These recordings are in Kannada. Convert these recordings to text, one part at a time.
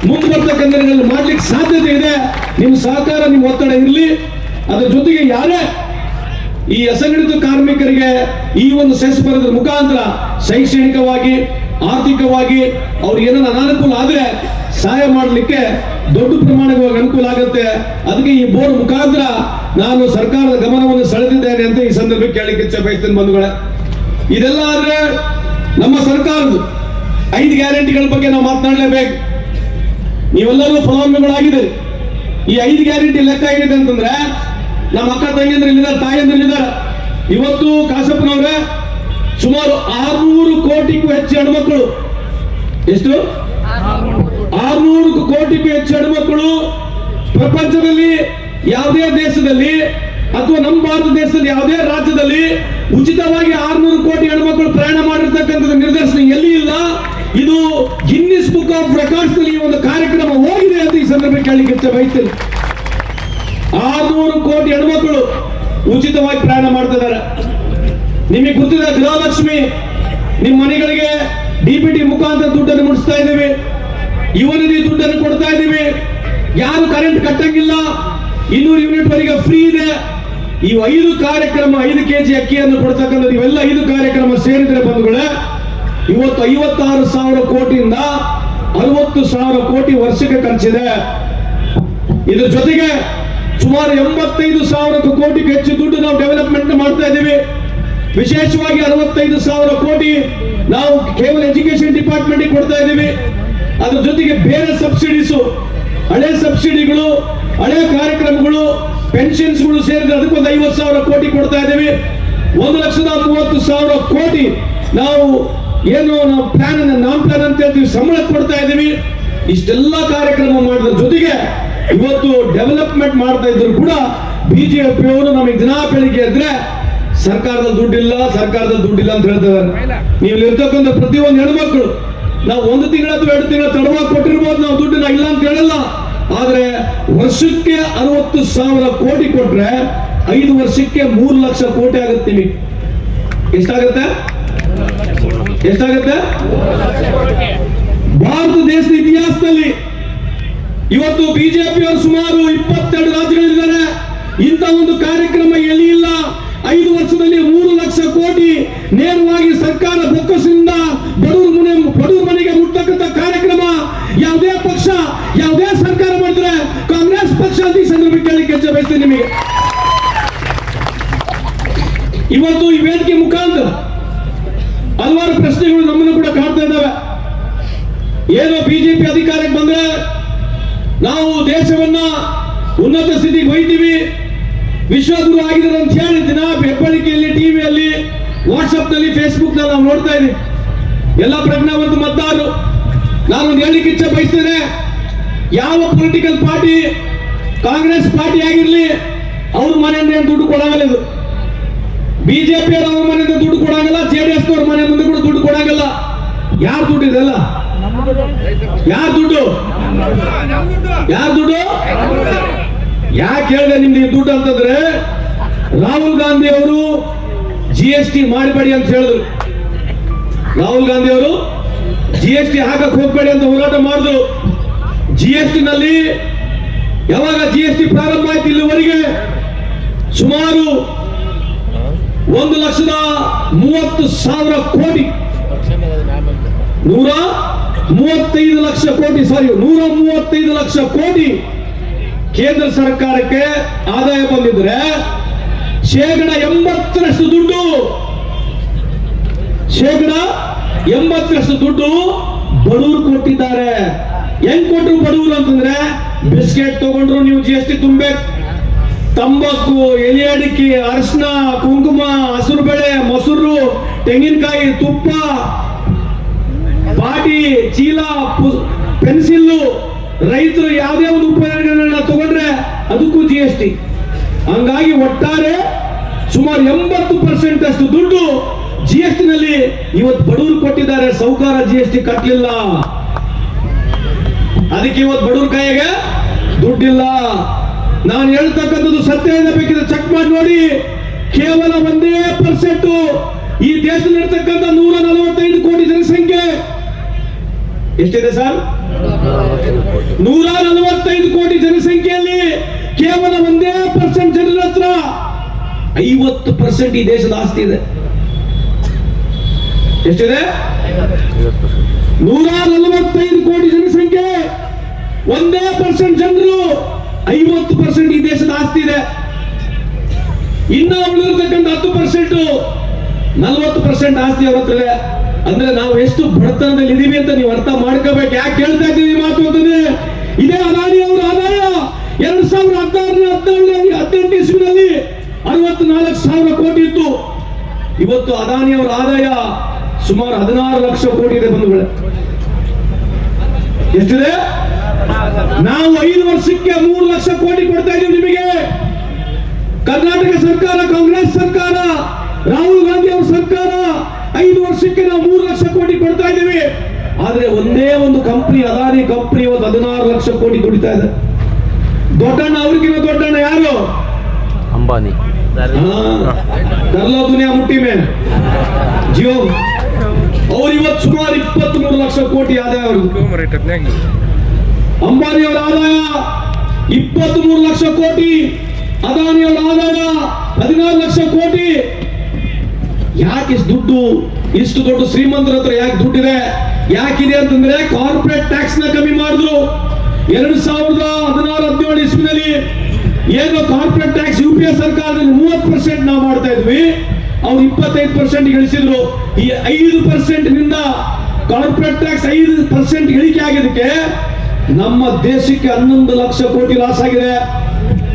ಮುಂದೆ ಬರ್ತಕ್ಕಂಥ ದಿನಗಳಲ್ಲಿ ಮಾಡ್ಲಿಕ್ಕೆ ಸಾಧ್ಯತೆ ಇದೆ. ನಿಮ್ಮ ಸಹಕಾರ, ನಿಮ್ಮ ಒತ್ತಡ ಇರಲಿ. ಅದರ ಜೊತೆಗೆ ಯಾರೇ ಈ ಅಸಂಘಟಿತ ಕಾರ್ಮಿಕರಿಗೆ ಈ ಒಂದು ಸೆಸ್ ಬರೋದ್ರ ಮುಖಾಂತರ ಶೈಕ್ಷಣಿಕವಾಗಿ, ಆರ್ಥಿಕವಾಗಿ ಅವ್ರಿಗೆ ಏನಾದ್ರು ಅನಾನುಕೂಲ ಆದ್ರೆ ಸಹಾಯ ಮಾಡಲಿಕ್ಕೆ ದೊಡ್ಡ ಪ್ರಮಾಣವಾಗಿ ಅನುಕೂಲ ಆಗುತ್ತೆ. ಅದಕ್ಕೆ ಈ ಬೋರ್ಡ್ ಮುಖಾಂತರ ನಾನು ಸರ್ಕಾರದ ಗಮನವನ್ನು ಸೆಳೆದಿದ್ದೇನೆ ಅಂತ ಈ ಸಂದರ್ಭಕ್ಕೆ ಕೇಳಲಿಕ್ಕೆ ಇಚ್ಛೆ ಬಯಸ್ತೇನೆ ಬಂಧುಗಳೇ. ಇದೆಲ್ಲ ಆದ್ರೆ ನಮ್ಮ ಸರ್ಕಾರದ 5 ಗ್ಯಾರಂಟಿಗಳ ಬಗ್ಗೆ ನಾವು ಮಾತನಾಡಲೇಬೇಕು. ನೀವೆಲ್ಲರೂ ಫಲಾನುಭವಿಗಳಾಗಿದ್ದೀರಿ. ಈ 5 ಗ್ಯಾರಂಟಿ ಲೆಕ್ಕ ಏನಿದೆ ಅಂತಂದ್ರೆ, ನಮ್ಮ ಅಕ್ಕ ತಂಗಿಯಂದ್ರಿದ್ದಾರೆ, ತಾಯಂದ್ರಿದ್ದಾರೆ. ಇವತ್ತು ಕಾಸಪ್ಪನವ್ರೆ ಸುಮಾರು 600 ಕೋಟಿಗೂ ಹೆಚ್ಚು ಹೆಣ್ಮಕ್ಳು, ಎಷ್ಟು 600 ಕೋಟಿಗೂ ಹೆಚ್ಚು ಹೆಣ್ಮಕ್ಳು ಪ್ರಪಂಚದಲ್ಲಿ ಯಾವುದೇ ದೇಶದಲ್ಲಿ ಅಥವಾ ನಮ್ಮ ಭಾರತ ದೇಶದಲ್ಲಿ ಯಾವುದೇ ರಾಜ್ಯದಲ್ಲಿ ಉಚಿತವಾಗಿ 600 ಕೋಟಿ ಹೆಣ್ಮಕ್ಳು ಪ್ರಯಾಣ ಮಾಡಿರ್ತಕ್ಕಂಥದ್ದು ನಿದರ್ಶನ ಎಲ್ಲಿ ಇಲ್ಲ. ಇದು ಗಿನ್ನಿಸ್ ಬುಕ್ ಆಫ್ ರೆಕಾರ್ಡ್ಸ್ ನಲ್ಲಿ ಒಂದು ಕಾರ್ಯಕ್ರಮ ಹೋಗಿದೆ ಅಂತ ಈ ಸಂದರ್ಭಕ್ಕೆ ಕೇಳಲಿಕ್ಕೆ ಇಚ್ಛೆ ಬಯಸ್ತೇನೆ. 600 ಕೋಟಿ ಹೆಣ್ಮಕ್ಳು ಉಚಿತವಾಗಿ ಪ್ರಯಾಣ ಮಾಡ್ತಿದ್ದಾರೆ. ನಿಮಗೆ ಗೊತ್ತಿದೆ, ಗೃಹಲಕ್ಷ್ಮಿ ನಿಮ್ಮ ಮನೆಗಳಿಗೆ DBT ಮುಖಾಂತರ ದುಡ್ಡನ್ನು ಮುಟ್ಟಿಸ್ತಾ ಇದ್ದೀವಿ, ಯುವ ನಿಧಿ ದುಡ್ಡನ್ನು ಕೊಡ್ತಾ ಇದ್ದೀವಿ, ಯಾರು ಕರೆಂಟ್ ಕಟ್ಟಂಗಿಲ್ಲ, 200 ಯೂನಿಟ್ ವರೆಗೆ ಫ್ರೀ ಇದೆ. ಈ 5 ಕಾರ್ಯಕ್ರಮ, 5 kg ಅಕ್ಕಿಯನ್ನು ಕೊಡ್ತಕ್ಕಂಥದ್ದು, ಇವೆಲ್ಲ 5 ಕಾರ್ಯಕ್ರಮ ಸೇರಿದ್ರೆ ಬಂಧುಗಳೇ ಇವತ್ತು 56,000 ಕೋಟಿಯಿಂದ 60,000 ಕೋಟಿ ವರ್ಷಕ್ಕೆ ಖರ್ಚಿದೆ. ಇದ್ರ ಜೊತೆಗೆ ಸುಮಾರು 85,000 ಕೋಟಿಗೆ ಹೆಚ್ಚು ದುಡ್ಡು ನಾವು ಡೆವಲಪ್ಮೆಂಟ್ ಮಾಡ್ತಾ ಇದ್ದೀವಿ. ವಿಶೇಷವಾಗಿ 65,000 ಕೋಟಿ ನಾವು ಕೇವಲ ಎಜುಕೇಶನ್ ಡಿಪಾರ್ಟ್ಮೆಂಟ್ ಕೊಡ್ತಾ ಇದ್ದೀವಿ. ಅದ್ರ ಜೊತೆಗೆ ಬೇರೆ ಸಬ್ಸಿಡೀಸು, ಹಳೆ ಸಬ್ಸಿಡಿಗಳು, ಹಳೆ ಕಾರ್ಯಕ್ರಮಗಳು, ಪೆನ್ಷನ್ಸ್ಗಳು ಸೇರಿದ್ರೆ ಅದಕ್ಕೊಂದು 50,000 ಕೋಟಿ ಕೊಡ್ತಾ ಇದ್ದೀವಿ. 1,30,000 ಕೋಟಿ ನಾವು ಪ್ಲಾನ್ ನಾನ್ ಪ್ಲಾನ್ ಅಂತ ಹೇಳ್ತೀವಿ, ಸಂಬಳ ಕೊಡ್ತಾ ಇದ್ದೀವಿ. ಇಷ್ಟೆಲ್ಲ ಕಾರ್ಯಕ್ರಮ ಮಾಡಿದ್ರ ಜೊತೆಗೆ ಇವತ್ತು ಡೆವಲಪ್ಮೆಂಟ್ ಮಾಡ್ತಾ ಇದ್ರು ಕೂಡ ಬಿಜೆಪಿ ಅವರು ನಮಗೆ ದಿನ ಬೆಳಿಗ್ಗೆ ಇದ್ರೆ ಸರ್ಕಾರದಲ್ಲಿ ದುಡ್ಡಿಲ್ಲ ಅಂತ ಹೇಳ್ತಾರೆ. ನೀವು ಇರ್ತಕ್ಕಂಥ ಪ್ರತಿಯೊಂದು ಹೆಣ್ಮಕ್ಳು ನಾವು 1 ತಿಂಗಳ ಅಥವಾ 2 ತಿಂಗಳ ತಡವಾಗಿ ಕೊಟ್ಟಿರ್ಬೋದು, ನಾವು ದುಡ್ಡನ್ನ ಇಲ್ಲ ಅಂತ ಹೇಳಲ್ಲ. ಆದ್ರೆ ವರ್ಷಕ್ಕೆ 60,000 ಕೋಟಿ ಕೊಟ್ರೆ 5 ವರ್ಷಕ್ಕೆ 3 ಲಕ್ಷ ಕೋಟಿ ಆಗುತ್ತೆ. ನಿಮಗೆ ಎಷ್ಟಾಗುತ್ತೆ? ಭಾರತ ದೇಶದ ಇತಿಹಾಸದಲ್ಲಿ ಇವತ್ತು ಬಿಜೆಪಿ ಅವರು ಸುಮಾರು 22 ರಾಜ್ಯಗಳಿದ್ದಾರೆ. ಇಂಥ ಒಂದು ಕಾರ್ಯಕ್ರಮ ಎಲ್ಲಿ ಇಲ್ಲ. 5 ವರ್ಷದಲ್ಲಿ 3 ಲಕ್ಷ ಕೋಟಿ ನೇರವಾಗಿ ಸರ್ಕಾರ ಬೊಕ್ಕಸದಿಂದ ಬಡವರ ಮನೆಗೆ ಮುಟ್ಟತಕ್ಕಂಥ ಕಾರ್ಯಕ್ರಮ ಯಾವುದೇ ಪಕ್ಷ, ಯಾವುದೇ ಸರ್ಕಾರ ಮಾಡಿದ್ರೆ ಕಾಂಗ್ರೆಸ್ ಪಕ್ಷ ಅಂತ ಈ ಸಂದರ್ಭಕ್ಕೆ ಕೇಳಲಿಕ್ಕೆ ಇಚ್ಛೆ ಬಯಸ್ತೇನೆ ನಿಮಗೆ. ಇವತ್ತು ಈ ವೇದಿಕೆ ಮುಖಾಂತರ ಹಲವಾರು ಪ್ರಶ್ನೆಗಳು ನಮ್ಮನ್ನು ಕೂಡ ಕಾಡ್ತಾ ಇದ್ದಾವೆ. ಏನೋ ಬಿಜೆಪಿ ಅಧಿಕಾರಕ್ಕೆ ಬಂದ್ರೆ ನಾವು ದೇಶವನ್ನ ಉನ್ನತ ಸ್ಥಿತಿಗೆ ಒಯ್ತೀವಿ, ವಿಶ್ವಗುರು ಆಗಿದ್ದಾರೆ ಅಂತ ಹೇಳಿ ದಿನ ಹೆಬ್ಬಳಿಕೆಯಲ್ಲಿ, ಟಿವಿಯಲ್ಲಿ, ವಾಟ್ಸ್ಆಪ್ ನಲ್ಲಿ, ಫೇಸ್ಬುಕ್ ನಲ್ಲಿ ನಾವು ನೋಡ್ತಾ ಇದ್ದೀವಿ. ಎಲ್ಲ ಪ್ರಜ್ಞಾವಂತ ಮತದಾರರು, ನಾನು ಹೇಳಲಿಕ್ಕೆ ಇಚ್ಛೆ ಬಯಸ್ತೇನೆ, ಯಾವ ಪೊಲಿಟಿಕಲ್ ಪಾರ್ಟಿ, ಕಾಂಗ್ರೆಸ್ ಪಾರ್ಟಿ ಆಗಿರ್ಲಿ, ಅವ್ರ ಮನೆಯಿಂದ ಏನು ದುಡ್ಡು ಕೊಡಂಗಿಲ್ಲ. ಇದು ಬಿಜೆಪಿ ಅವ್ರ ಮನೆಯಿಂದ ದುಡ್ಡು ಕೊಡಂಗಿಲ್ಲ, JDS ಅವ್ರ ಮನೆಯಿಂದ ಕೂಡ ದುಡ್ಡು ಕೊಡಂಗಿಲ್ಲ. ಯಾರು ದುಡ್ಡು ಇದೆಲ್ಲ? ಯಾರು ದುಡ್ಡು? ಯಾಕೆ ಹೇಳಿದೆ ನಿಮ್ಗೆ ದುಡ್ಡು ಅಂತಂದ್ರೆ, ರಾಹುಲ್ ಗಾಂಧಿ ಅವರು GST ಮಾಡಬೇಡಿ ಅಂತ ಹೇಳಿದ್ರು. ರಾಹುಲ್ ಗಾಂಧಿ ಅವರು GST ಹಾಕಕ್ ಹೋಗ್ಬೇಡಿ ಅಂತ ಹೋರಾಟ ಮಾಡಿದ್ರು. GST ನಲ್ಲಿ ಯಾವಾಗ GST ಪ್ರಾರಂಭ ಆಯ್ತು ಇಲ್ಲಿವರೆಗೆ ಸುಮಾರು 1,30,000 ಕೋಟಿ, 135 ಲಕ್ಷ ಕೋಟಿ ಕೇಂದ್ರ ಸರ್ಕಾರಕ್ಕೆ ಆದಾಯ ಬಂದಿದ್ರೆ 80% ದುಡ್ಡು, 80% ದುಡ್ಡು ಬಡವರು ಕೊಟ್ಟಿದ್ದಾರೆ. ಹೆಂಗ್ ಕೊಟ್ಟರು ಬಡವರು ಅಂತಂದ್ರೆ, ಬಿಸ್ಕೆಟ್ ತಗೊಂಡ್ರು ನೀವು GST ತುಂಬಬೇಕು, ತಂಬಾಕು, ಎಲೆ ಅಡಿಕೆ, ಅರಿಶಿನ, ಕುಂಕುಮ, ಹಸಿರು ಬೆಳೆ, ಮೊಸರು, ತೆಂಗಿನಕಾಯಿ, ತುಪ್ಪ, ಪಾಟಿ, ಚೀಲ, ಪೆನ್ಸಿಲ್, ರೈತರು ಯಾವುದೇ ಒಂದು ಉಪಕರಣಗಳನ್ನ ತಗೊಂಡ್ರೆ ಅದಕ್ಕೂ GST. ಹಂಗಾಗಿ ಒಟ್ಟಾರೆ ಸುಮಾರು 80% ಅಷ್ಟು ದುಡ್ಡು GST ನಲ್ಲಿ ಇವತ್ತು ಬಡವರು ಕೊಟ್ಟಿದ್ದಾರೆ. ಸೌಕಾರ GST ಕಟ್ಟಲಿಲ್ಲ, ಅದಕ್ಕೆ ಇವತ್ತು ಬಡವ್ರ ಕೈಗೆ ದುಡ್ಡಿಲ್ಲ. ನಾನು ಹೇಳ್ತಕ್ಕಂಥದ್ದು ಸತ್ಯ ಇದೆ, ಬೇಕಿದ್ರೆ ಚೆಕ್ ಮಾಡಿ ನೋಡಿ. ಕೇವಲ 1% ಈ ದೇಶದಲ್ಲಿರ್ತಕ್ಕಂಥ 145 ಕೋಟಿ ಜನಸಂಖ್ಯೆ ಎಷ್ಟಿದೆ ಸರ್? 145 ಕೋಟಿ ಜನಸಂಖ್ಯೆಯಲ್ಲಿ ಕೇವಲ 1% ಜನರ ಹತ್ರ 50% ಈ ದೇಶದ ಆಸ್ತಿ ಇದೆ. ಎಷ್ಟಿದೆ? 145 ಕೋಟಿ ಜನಸಂಖ್ಯೆ, 1% ಜನರು 50% ಈ ದೇಶದ ಆಸ್ತಿ ಇದೆ. ಇನ್ನ ಉಳಿದಿರ್ತಕ್ಕಂಥ 10% 40% ಆಸ್ತಿ ಅವ್ರ ಹತ್ರ ಇದೆ. ಅಂದ್ರೆ ನಾವು ಎಷ್ಟು ಬಡತನದಲ್ಲಿ ಇದೀವಿ ಅಂತ ನೀವು ಅರ್ಥ ಮಾಡ್ಕೋಬೇಕು. ಯಾಕೆ ಹೇಳ್ತಾ ಇದ್ದೀವಿ ಮಾತು ಅಂತಂದ್ರೆ, ಇದೇ ಅದಾನಿ ಅವರ ಆದಾಯ 2016-17-18 ಇಸ್ವಿನಲ್ಲಿ 64,000 ಕೋಟಿ ಇತ್ತು. ಇವತ್ತು ಅದಾನಿ ಅವರ ಆದಾಯ ಸುಮಾರು 16 ಲಕ್ಷ ಕೋಟಿ ಇದೆ ಬಂಧುಗಳೇ. ಎಷ್ಟಿದೆ? ನಾವು 5 ವರ್ಷಕ್ಕೆ 3 ಲಕ್ಷ ಕೋಟಿ ಕೊಡ್ತಾ ಇದ್ದೀವಿ ನಿಮಗೆ. ಕರ್ನಾಟಕ ಸರ್ಕಾರ, ಕಾಂಗ್ರೆಸ್ ಸರ್ಕಾರ, ರಾಹುಲ್ ಗಾಂಧಿ ಅವರ ಸರ್ಕಾರ 5 ವರ್ಷಕ್ಕೆ ನಾವು 3 ಲಕ್ಷ ಕೋಟಿ ಕೊಡ್ತಾ ಇದ್ದೀವಿ. ಆದ್ರೆ ಒಂದೇ ಒಂದು ಕಂಪನಿ, ಅದಾನಿ ಕಂಪನಿ, 16 ಲಕ್ಷ ಕೋಟಿ ದುಡಿತಾ ಇದೆ. ದೊಡ್ಡಣ್ಣ, ಅವ್ರಿಗಿನ ದೊಡ್ಡಣ್ಣ ಯಾರು? ಅಂಬಾನಿ. ಕರ್ಲೋ ದುನಿಯಾ ಮುಟ್ಟಿ ಮೇ ಜಿಯೋ. ಅವ್ರು ಇವತ್ತು ಸುಮಾರು 23 ಲಕ್ಷ ಕೋಟಿ ಆದಾಯ. ಅವರು ಅಂಬಾನಿ ಅವರ ಆದಾಯ 23 ಲಕ್ಷ ಕೋಟಿ, ಅದಾನಿ ಅವರ ಆದಾಯ 16 ಲಕ್ಷ ಕೋಟಿ. ಯಾಕೆ ಇಷ್ಟು ದುಡ್ಡು? ಇಷ್ಟು ದೊಡ್ಡ ಶ್ರೀಮಂತರ ಹತ್ರ ಯಾಕೆ ದುಡ್ಡಿದೆ? ಯಾಕಿದೆ ಅಂತಂದ್ರೆ ಕಾರ್ಪೊರೇಟ್ ಟ್ಯಾಕ್ಸ್ ನ ಕಮ್ಮಿ ಮಾಡಿದ್ರು. 2016-17 ಇಸ್ವಿನಲ್ಲಿ ಏನು ಕಾರ್ಪೊರೇಟ್ ಟ್ಯಾಕ್ಸ್ UPA ಸರ್ಕಾರದಲ್ಲಿ 30% ನಾವು ಮಾಡ್ತಾ ಇದ್ವಿ, ಅವ್ರು 25% ಇಳಿಸಿದ್ರು. ಈ 5% ನಿಂದ ಕಾರ್ಪೊರೇಟ್ ಟ್ಯಾಕ್ಸ್ 5% ಇಳಿಕೆ ಆಗಿದ್ದಕ್ಕೆ ನಮ್ಮ ದೇಶಕ್ಕೆ 11 ಲಕ್ಷ ಕೋಟಿ ಲಾಸ್ ಆಗಿದೆ.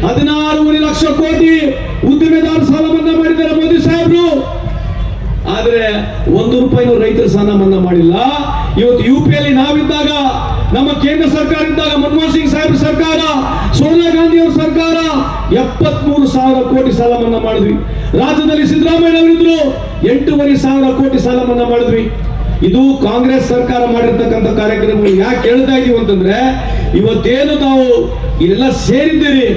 16 ಲಕ್ಷ ಕೋಟಿ ಉದ್ದಿಮೆದಾರ ಸಾಲ ಮನ್ನಾ ಮಾಡಿದ್ದಾರೆ ಮೋದಿ ಸಾಹೇಬರು. ಆದ್ರೆ 1 ರೂಪಾಯಿನೂ ರೈತರ ಸಾಲ ಮನ್ನಾ ಮಾಡಿಲ್ಲ. ಇವತ್ತು UPಯಲ್ಲಿ ನಾವಿದ್ದಾಗ, ನಮ್ಮ ಕೇಂದ್ರ ಸರ್ಕಾರ ಇದ್ದಾಗ, ಮನಮೋಹನ್ ಸಿಂಗ್ ಸಾಹೇಬ್ ಸರ್ಕಾರ, ಸೋನಿಯಾ ಗಾಂಧಿ ಅವರ ಸರ್ಕಾರ 73,000 ಕೋಟಿ ಸಾಲ ಮನ್ನಾ ಮಾಡಿದ್ವಿ. ರಾಜ್ಯದಲ್ಲಿ ಸಿದ್ದರಾಮಯ್ಯ ಅವರಿದ್ರು, 8,500 ಕೋಟಿ ಸಾಲ ಮನ್ನಾ ಮಾಡಿದ್ವಿ. ಇದು ಕಾಂಗ್ರೆಸ್ ಸರ್ಕಾರ ಮಾಡಿರ್ತಕ್ಕಂಥ ಕಾರ್ಯಕ್ರಮಗಳು. ಯಾಕೆ ಹೇಳ್ತಾ ಇದೀವಿ ಅಂತಂದ್ರೆ, ಇವತ್ತೇನು ತಾವು ಇದೆಲ್ಲ ಸೇರಿದ್ದೀರಿ,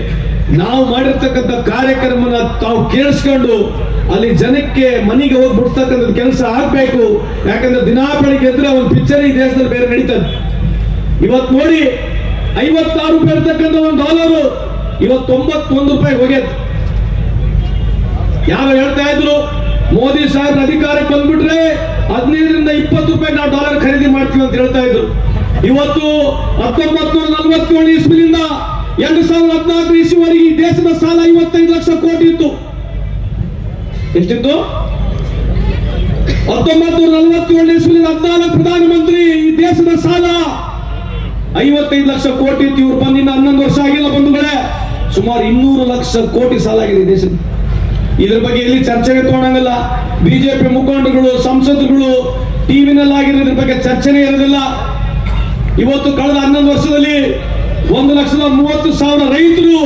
ನಾವು ಮಾಡಿರ್ತಕ್ಕಂಥ ಕಾರ್ಯಕ್ರಮನ ತಾವು ಕೇಳಿಸ್ಕೊಂಡು ಅಲ್ಲಿ ಜನಕ್ಕೆ ಮನೆಗೆ ಹೋಗಿ ಬಿಡ್ತಕ್ಕಂಥ ಕೆಲಸ ಆಗ್ಬೇಕು. ಯಾಕಂದ್ರೆ ದಿನಾ ಬೆಳಿಗ್ಗೆ ಎದ್ರೆ ಒಂದು ಪಿಕ್ಚರ್ ಈ ದೇಶದಲ್ಲಿ ಬೇರೆ ನಡೀತದೆ. ಇವತ್ತು ನೋಡಿ 56 ರೂಪಾಯಿ ಇರ್ತಕ್ಕಂಥ $1 ಇವತ್ತು 91 ರೂಪಾಯಿ ಹೋಗ್ಯದ. ಯಾರು ಹೇಳ್ತಾ ಇದ್ರು, ಮೋದಿ ಸಾಹೇಬ್ ಅಧಿಕಾರಕ್ಕೆ ಬಂದ್ಬಿಟ್ರೆ 15-20 ರೂಪಾಯಿ ನಾವು ಡಾಲರ್ ಖರೀದಿ ಮಾಡ್ತೀವಿ ಅಂತ ಹೇಳ್ತಾ ಇದ್ರು. ಇವತ್ತು 1947 ಇಸ್ವಿನಿಂದ 2014 ಇಸ್ವಿವರೆಗೆ ಈ ದೇಶದ ಸಾಲ 55 ಲಕ್ಷ ಕೋಟಿ ಇತ್ತು. ಎಷ್ಟಿತ್ತು? 1947 ಇಸ್ವಿನಿಂದ 14 ಪ್ರಧಾನಮಂತ್ರಿ ಈ ದೇಶದ ಸಾಲ 55 ಲಕ್ಷ ಕೋಟಿ ಇತ್ತು. ಇವ್ರು ಬಂದಿನ 11 ವರ್ಷ ಆಗಿಲ್ಲ ಬಂಧುಗಳೇ, ಸುಮಾರು 200 ಲಕ್ಷ ಕೋಟಿ ಸಾಲ ಆಗಿದೆ ದೇಶದ. ಇದ್ರ ಬಗ್ಗೆ ಎಲ್ಲಿ ಚರ್ಚೆಗೆ ತಗೊಳಂಗಿಲ್ಲ. ಬಿಜೆಪಿ ಮುಖಂಡಗಳು, ಸಂಸದರುಗಳು ಟಿವಿನಲ್ಲಿ ಆಗಿರೋದ್ರ ಬಗ್ಗೆ ಚರ್ಚೆನೇ ಇರೋದಿಲ್ಲ. ಇವತ್ತು ಕಳೆದ 11 ವರ್ಷದಲ್ಲಿ 1,30,000 ರೈತರು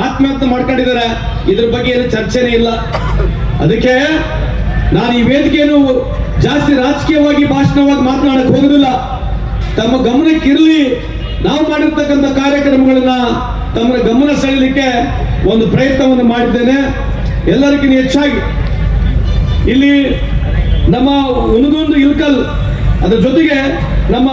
ಆತ್ಮಹತ್ಯೆ ಮಾಡ್ಕೊಂಡಿದ್ದಾರೆ. ಇದ್ರ ಬಗ್ಗೆ ಏನು ಚರ್ಚೆನೇ ಇಲ್ಲ. ಅದಕ್ಕೆ ನಾನು ಈ ವೇದಿಕೆಯನ್ನು ಜಾಸ್ತಿ ರಾಜಕೀಯವಾಗಿ ಭಾಷಣವಾಗಿ ಮಾತನಾಡಕ್ ಹೋಗುದಿಲ್ಲ. ತಮ್ಮ ಗಮನಕ್ಕೆ ಇರಲಿ, ನಾವು ಮಾಡಿರ್ತಕ್ಕಂಥ ಕಾರ್ಯಕ್ರಮಗಳನ್ನ ತಮ್ಮ ಗಮನ ಸೆಳೆಯಲಿಕ್ಕೆ ಒಂದು ಪ್ರಯತ್ನವನ್ನು ಮಾಡಿದ್ದೇನೆ. ಎಲ್ಲರಿಗಿಂತ ಹೆಚ್ಚಾಗಿ ಇಲ್ಲಿ ನಮ್ಮ ಹುನಗುಂದ ಇಲ್ಕಲ್, ಅದರ ಜೊತೆಗೆ ನಮ್ಮ